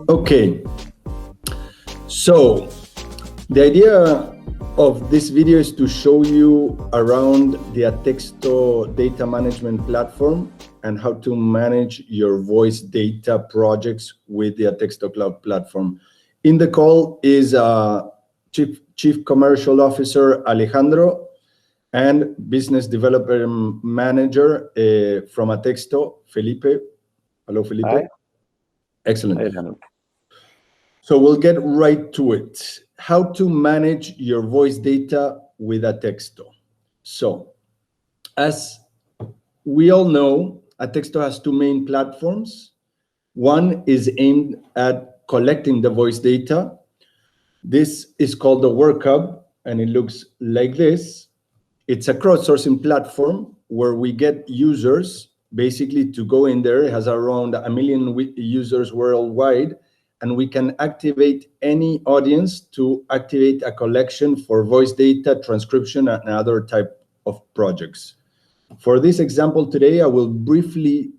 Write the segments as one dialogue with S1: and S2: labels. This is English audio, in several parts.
S1: Okay, so the idea of this video is to show you around the Atexto data management platform and how to manage your voice data projects with the Atexto Cloud Platform. In the call is Chief Commercial Officer Alejandro and Business Development Manager from Atexto, Felipe. Hello, Felipe.
S2: Hi.
S1: Excellent.
S2: Hi, Alejandro.
S1: So we'll get right to it. How to manage your voice data with Atexto. So, as we all know, Atexto has two main platforms. One is aimed at collecting the voice data. This is called the Work Hub, and it looks like this. It's a crowdsourcing platform where we get users basically to go in there. It has around 1 million users worldwide, and we can activate any audience to activate a collection for voice data, transcription, and other type of projects. For this example today, I will briefly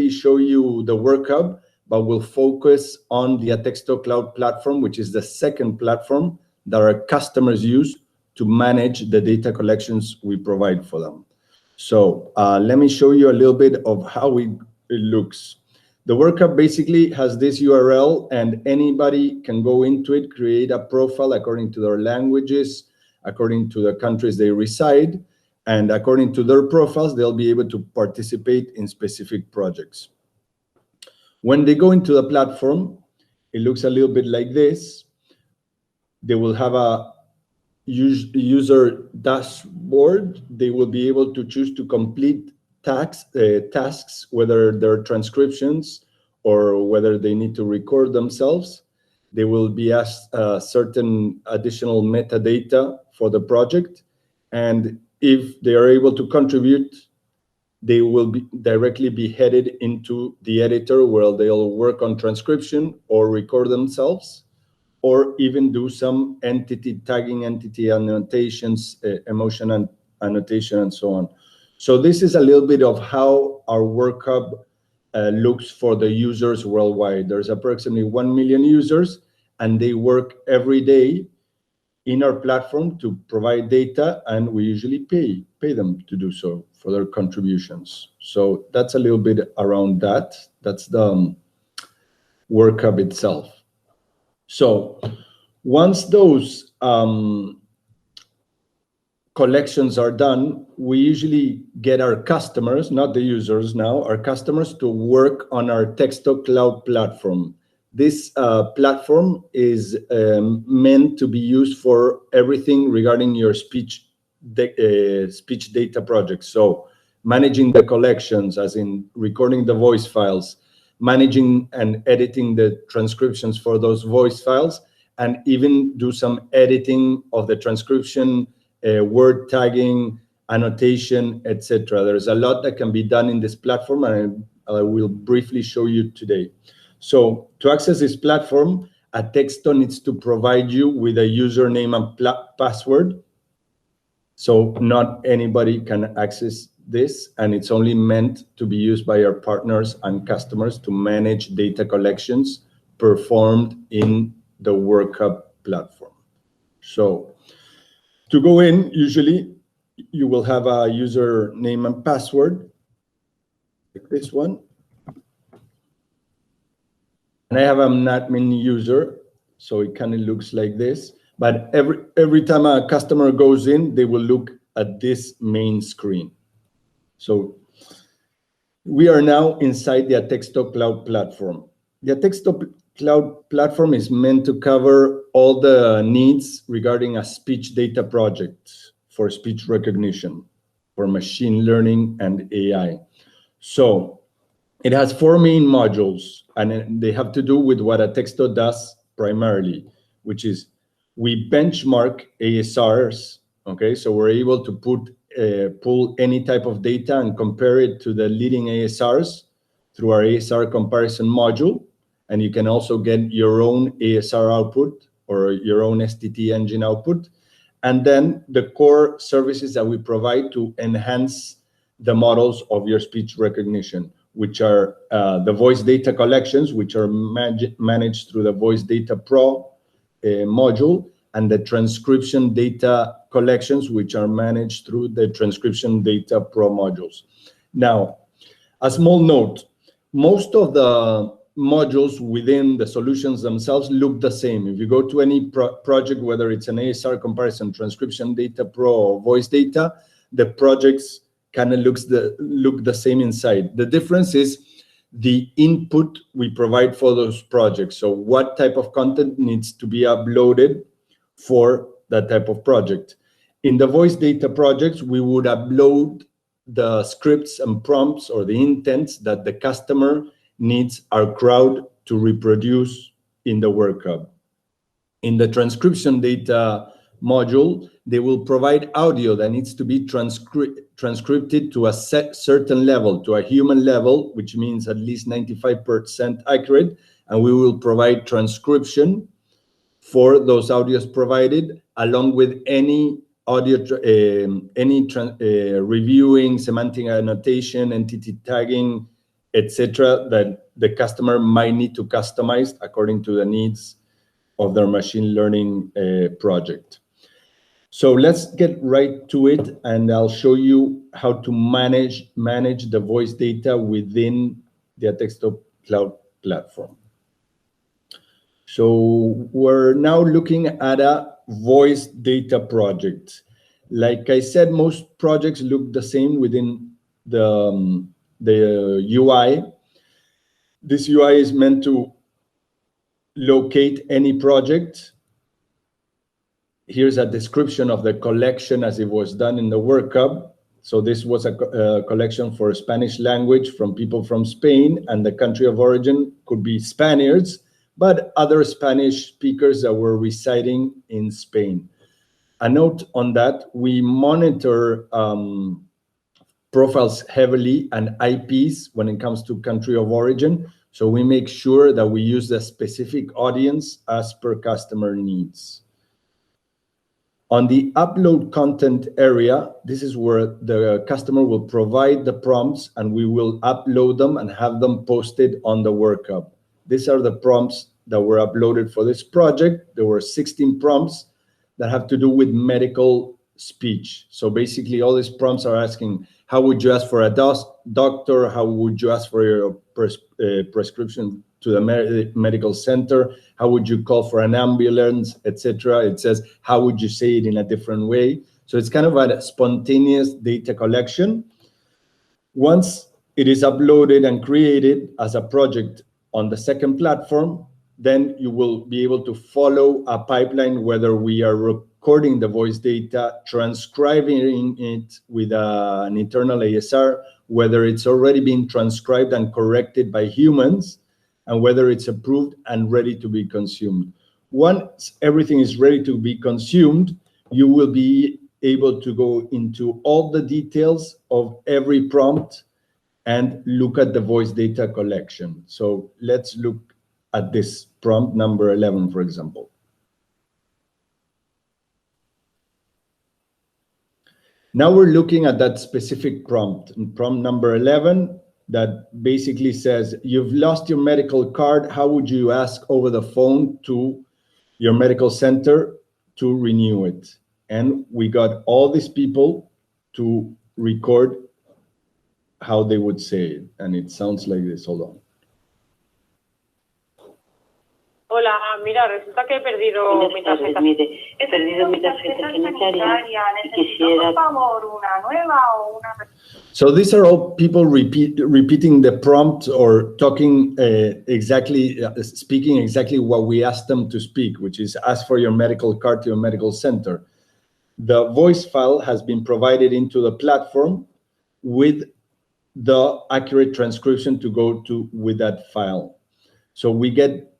S1: show you the Work Hub, but we'll focus on the Atexto Cloud Platform, which is the second platform that our customers use to manage the data collections we provide for them. So let me show you a little bit of how it looks. The Work Hub basically has this URL, and anybody can go into it, create a profile according to their languages, according to the countries they reside, and according to their profiles, they'll be able to participate in specific projects. When they go into the platform, it looks a little bit like this. They will have a user dashboard. They will be able to choose to complete tasks, whether they're transcriptions or whether they need to record themselves. They will be asked certain additional metadata for the project. And if they are able to contribute, they will directly be headed into the editor where they'll work on transcription or record themselves, or even do some entity tagging, entity annotations, emotion annotation, and so on. So this is a little bit of how our Work Hub looks for the users worldwide. There's approximately 1 million users, and they work every day in our platform to provide data, and we usually pay them to do so for their contributions. So that's a little bit around that. That's the Work Hub itself. So once those collections are done, we usually get our customers, not the users now, our customers to work on our Atexto Cloud Platform. This platform is meant to be used for everything regarding your speech data projects. So managing the collections, as in recording the voice files, managing and editing the transcriptions for those voice files, and even do some editing of the transcription, word tagging, annotation, etc. There's a lot that can be done in this platform, and I will briefly show you today. So to access this platform, Atexto needs to provide you with a username and password. So not anybody can access this, and it's only meant to be used by our partners and customers to manage data collections performed in the Work Hub platform. So to go in, usually you will have a username and password, like this one. And I have an admin user, so it kind of looks like this. But every time a customer goes in, they will look at this main screen. So we are now inside the Atexto Cloud Platform. The Atexto Cloud Platform is meant to cover all the needs regarding a speech data project for speech recognition, for machine learning and AI. So it has 4 main modules, and they have to do with what Atexto does primarily, which is we benchmark ASRs. Okay, so we're able to pull any type of data and compare it to the leading ASRs through our ASR comparison module. And you can also get your own ASR output or your own STT engine output. And then the core services that we provide to enhance the models of your speech recognition. which are the voice data collections, which are managed through the Voice Data Pro module, and the transcription data collections, which are managed through the Transcription Data Pro modules. Now, a small note, most of the modules within the solutions themselves look the same. If you go to any project, whether it's an ASR comparison, Transcription Data Pro, or Voice Data, the projects kind of look the same inside. The difference is the input we provide for those projects. So what type of content needs to be uploaded for that type of project. In the voice data projects, we would upload the scripts and prompts or the intents that the customer needs our crowd to reproduce in the workup. In the transcription data module, they will provide audio that needs to be transcripted to a certain level, to a human level, which means at least 95% accurate, and we will provide transcription for those audios provided, along with any audio, reviewing, semantic annotation, entity tagging, etc., that the customer might need to customize according to the needs of their machine learning project. So let's get right to it, and I'll show you how to manage the voice data within the Atexto Cloud Platform. So we're now looking at a voice data project. Like I said, most projects look the same within the UI. This UI is meant to locate any project. Here's a description of the collection as it was done in the workup. So this was a collection for Spanish language from people from Spain, and the country of origin could be Spaniards, but other Spanish speakers that were residing in Spain. A note on that, we monitor profiles heavily and IPs when it comes to country of origin. So we make sure that we use the specific audience as per customer needs. On the upload content area, this is where the customer will provide the prompts, and we will upload them and have them posted on the workup. These are the prompts that were uploaded for this project. There were 16 prompts that have to do with medical speech. So basically all these prompts are asking, how would you ask for a doctor? How would you ask for your prescription to the medical center? How would you call for an ambulance, etc.? It says, how would you say it in a different way? So it's kind of a spontaneous data collection. Once it is uploaded and created as a project on the second platform, then you will be able to follow a pipeline, whether we are recording the voice data, transcribing it with an internal ASR, whether it's already been transcribed and corrected by humans, and whether it's approved and ready to be consumed. Once everything is ready to be consumed, you will be able to go into all the details of every prompt and look at the voice data collection. So let's look at this prompt number 11, for example. Now we're looking at that specific prompt, prompt number 11, that basically says, you've lost your medical card. How would you ask over the phone to your medical center to renew it? And we got all these people to record how they would say it. And it sounds like this. Hold on.
S2: Hola, mira, resulta que he perdido mi tarjeta.
S3: Mire, he perdido mi tarjeta sanitaria y quisiera, por favor, una nueva o una.
S1: So these are all people repeating the prompt or talking speaking exactly what we asked them to speak, which is ask for your medical card to your medical center. The voice file has been provided into the platform with the accurate transcription to go to with that file. So we get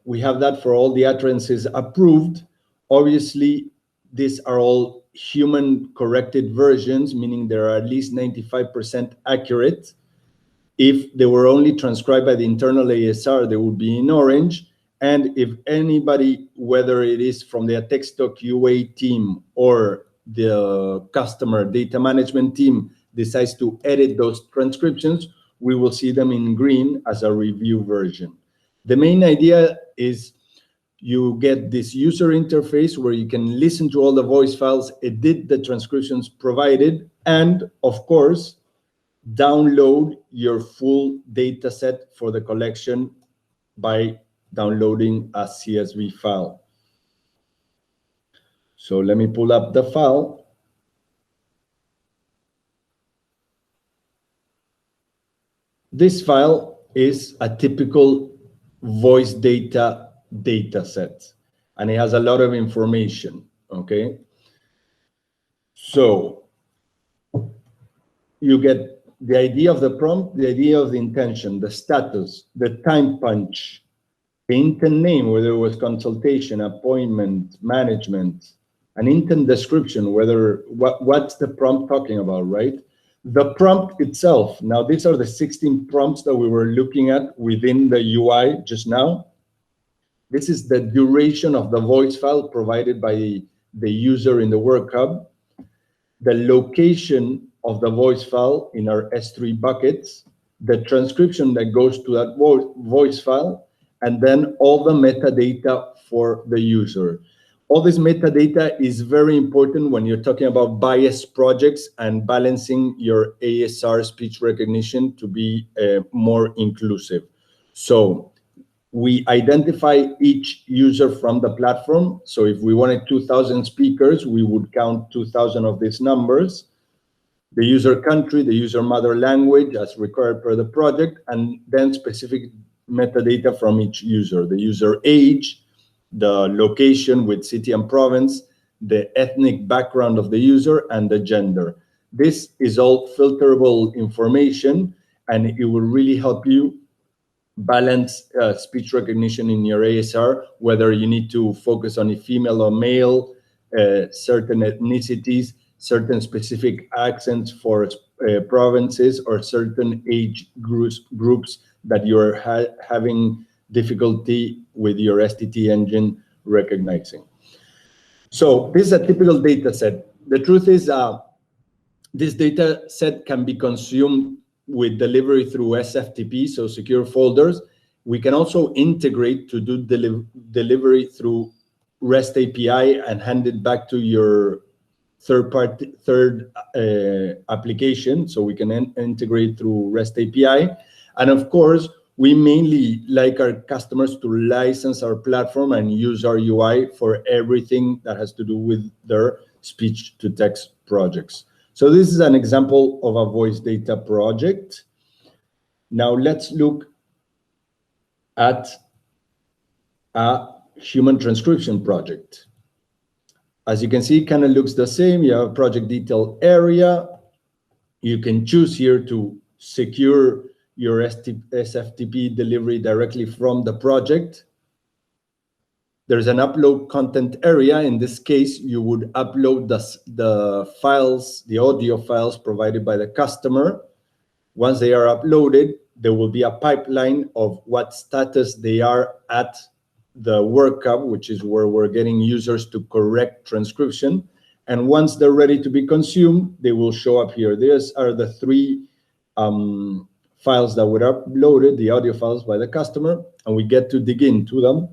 S1: we have that for all the utterances approved. Obviously, these are all human corrected versions, meaning they are at least 95% accurate. If they were only transcribed by the internal ASR, they would be in orange. And if anybody, whether it is from the Atexto QA team or the customer data management team, decides to edit those transcriptions, we will see them in green as a review version. The main idea is you get this user interface where you can listen to all the voice files, edit the transcriptions provided, and of course, download your full data set for the collection by downloading a CSV file. So let me pull up the file. This file is a typical voice data set, and it has a lot of information, okay? So you get the idea of the prompt, the idea of the intention, the status, the time punch, the intent name, whether it was consultation, appointment, management, an intent description, what's the prompt talking about, right? The prompt itself. Now, these are the 16 prompts that we were looking at within the UI just now. This is the duration of the voice file provided by the user in the Work Hub, the location of the voice file in our S3 buckets, the transcription that goes to that voice file, and then all the metadata for the user. All this metadata is very important when you're talking about bias projects and balancing your ASR speech recognition to be more inclusive. So we identify each user from the platform. So if we wanted 2,000 speakers, we would count 2,000 of these numbers. The user country, the user mother language as required per the project, and then specific metadata from each user, the user age, the location with city and province, the ethnic background of the user, and the gender. This is all filterable information, and it will really help you balance speech recognition in your ASR, whether you need to focus on a female or male, certain ethnicities, certain specific accents for provinces, or certain age groups that you're having difficulty with your STT engine recognizing. So this is a typical data set. The truth is this data set can be consumed with delivery through SFTP, so secure folders. We can also integrate to do delivery through REST API and hand it back to your third application, so we can integrate through REST API. And of course, we mainly like our customers to license our platform and use our UI for everything that has to do with their speech-to-text projects. So this is an example of a voice data project. Now let's look at a human transcription project. As you can see, it kind of looks the same. You have a project detail area. You can choose here to secure your SFTP delivery directly from the project. There's an upload content area. In this case, you would upload the files, the audio files provided by the customer. Once they are uploaded, there will be a pipeline of what status they are at the Work Hub, which is where we're getting users to correct transcription. And once they're ready to be consumed, they will show up here. These are the three files that were uploaded, the audio files by the customer, and we get to dig into them.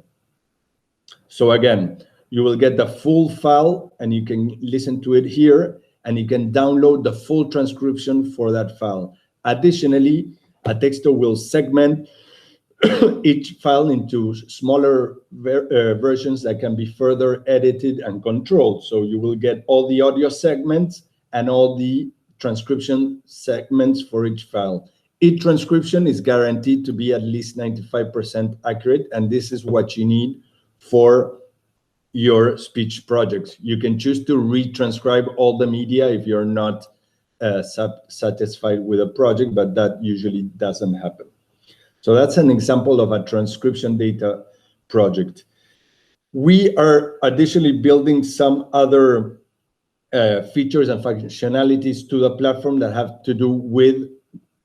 S1: So again, you will get the full file and you can listen to it here, and you can download the full transcription for that file. Additionally, Atexto will segment each file into smaller versions that can be further edited and controlled. So you will get all the audio segments and all the transcription segments for each file. Each transcription is guaranteed to be at least 95% accurate, and this is what you need for your speech projects. You can choose to retranscribe all the media if you're not satisfied with a project, but that usually doesn't happen. So that's an example of a transcription data project. We are additionally building some other features and functionalities to the platform that have to do with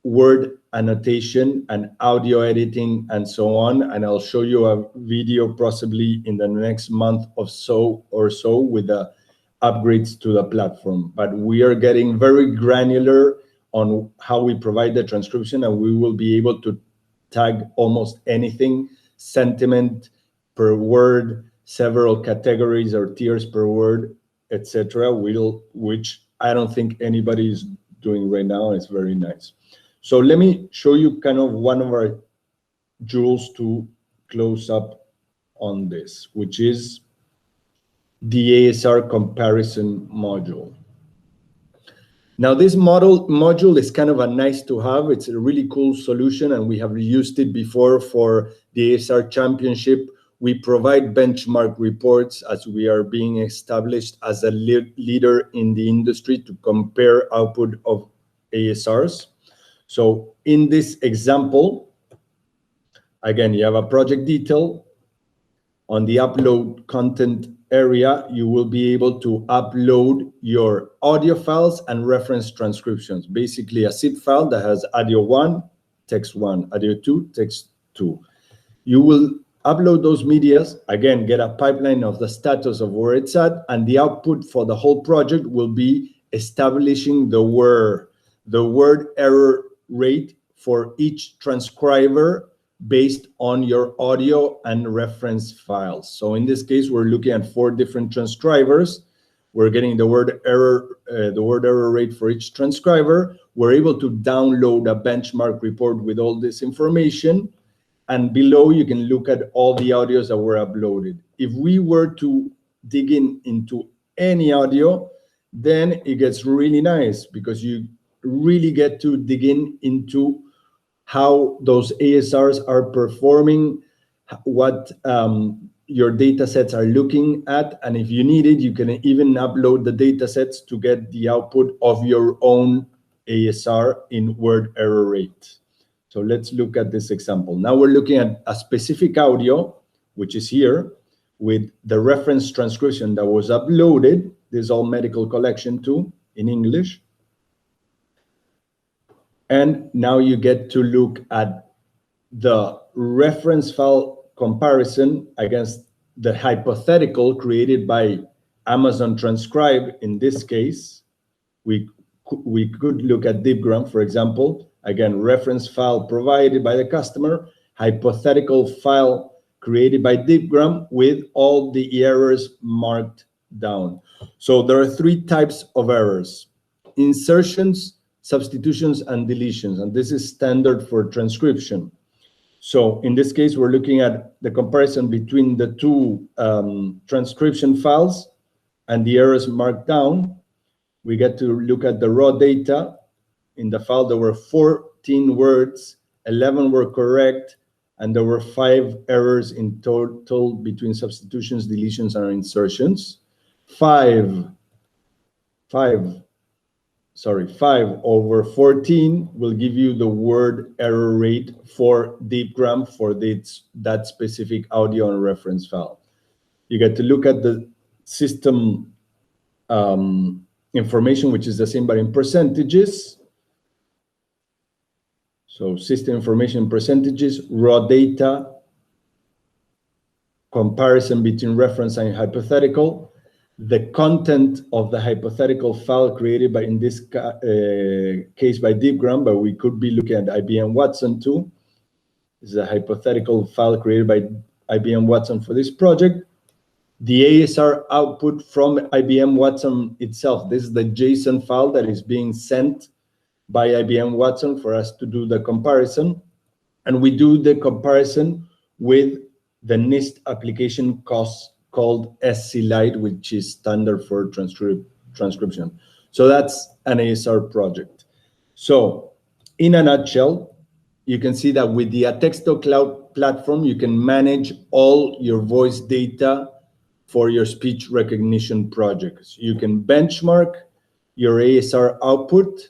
S1: word annotation and audio editing and so on. And I'll show you a video possibly in the next month or so with the upgrades to the platform. But we are getting very granular on how we provide the transcription, and we will be able to tag almost anything, sentiment per word, several categories or tiers per word, etc. Which I don't think anybody is doing right now. It's very nice. So let me show you kind of one of our jewels to close up on this, which is the ASR comparison module. Now, this module is kind of a nice to have. It's a really cool solution, and we have used it before for the ASR championship. We provide benchmark reports as we are being established as a leader in the industry to compare output of ASRs. So in this example, again, you have a project detail. On the upload content area, you will be able to upload your audio files and reference transcriptions. Basically, a zip file that has audio 1, text 1, audio 2, text 2. You will upload those medias, again, get a pipeline of the status of where it's at, and the output for the whole project will be establishing the word error rate for each transcriber based on your audio and reference files. So in this case, we're looking at 4 different transcribers. We're getting the word error rate for each transcriber. We're able to download a benchmark report with all this information. And below, you can look at all the audios that were uploaded. If we were to dig into any audio, then it gets really nice because you really get to dig into how those ASRs are performing, what your data sets are looking at. And if you need it, you can even upload the data sets to get the output of your own ASR in word error rate. So let's look at this example. Now we're looking at a specific audio, which is here, with the reference transcription that was uploaded. This is all medical collection too, in English. And now you get to look at the reference file comparison against the hypothetical created by Amazon Transcribe. In this case, we could look at DeepGram, for example. Again, reference file provided by the customer, hypothetical file created by DeepGram with all the errors marked down. So there are 3 types of errors: insertions, substitutions, and deletions, and this is standard for transcription. So in this case, we're looking at the comparison between the 2 transcription files and the errors marked down. We get to look at the raw data. In the file, there were 14 words, 11 were correct, and there were 5 errors in total between substitutions, deletions, and insertions. 5 over 14 will give you the word error rate for DeepGram for that specific audio and reference file. You get to look at the system information, which is the same but in percentages. So system information percentages, raw data, comparison between reference and hypothetical, the content of the hypothetical file created by, in this case, by DeepGram, but we could be looking at IBM Watson too. This is a hypothetical file created by IBM Watson for this project. The ASR output from IBM Watson itself. This is the JSON file that is being sent by IBM Watson for us to do the comparison. And we do the comparison with the NIST application costs called SC-Lite, which is standard for transcription. So that's an ASR project. So in a nutshell, you can see that with the Atexto Cloud Platform, you can manage all your voice data for your speech recognition projects. You can benchmark your ASR output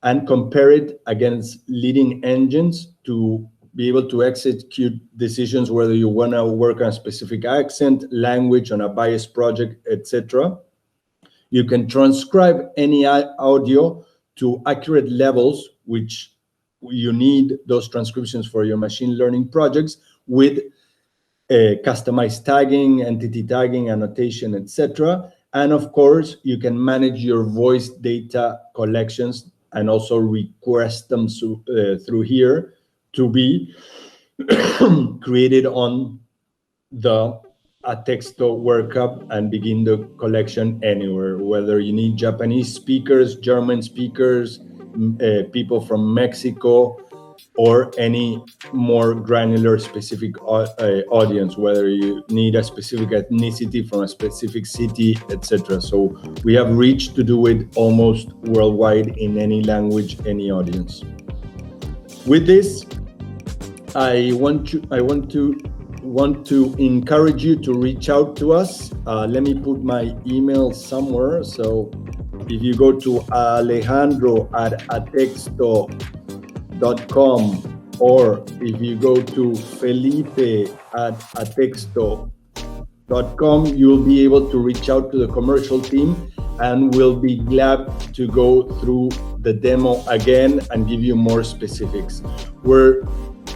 S1: and compare it against leading engines to be able to execute decisions whether you want to work on a specific accent, language, on a biased project, etc. You can transcribe any audio to accurate levels, which you need those transcriptions for your machine learning projects with customized tagging, entity tagging, annotation, etc. And of course, you can manage your voice data collections and also request them through here to be created on the Atexto workup and begin the collection anywhere, whether you need Japanese speakers, German speakers, people from Mexico, or any more granular specific audience, whether you need a specific ethnicity from a specific city, etc. So we have reached to do it almost worldwide in any language, any audience. With this, I want to encourage you to reach out to us. Let me put my email somewhere. So if you go to alejandro@atexto.com, or if you go to felipe@atexto.com, you'll be able to reach out to the commercial team, and we'll be glad to go through the demo again and give you more specifics. We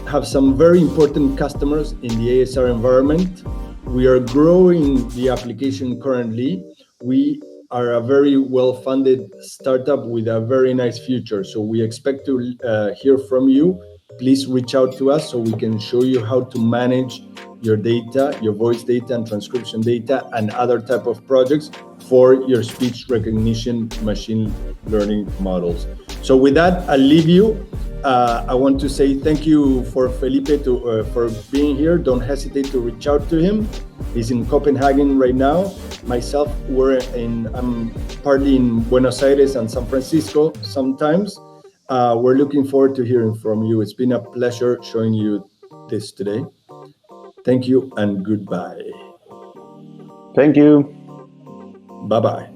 S1: have some very important customers in the ASR environment. We are growing the application currently. We are a very well-funded startup with a very nice future. So we expect to hear from you. Please reach out to us so we can show you how to manage your data, your voice data and transcription data, and other type of projects for your speech recognition machine learning models. So with that, I'll leave you. I want to say thank you for Felipe for being here. Don't hesitate to reach out to him. He's in Copenhagen right now. Myself, I'm partly in Buenos Aires and San Francisco sometimes. We're looking forward to hearing from you. It's been a pleasure showing you this today. Thank you and goodbye.
S4: Thank you.
S1: Bye-bye.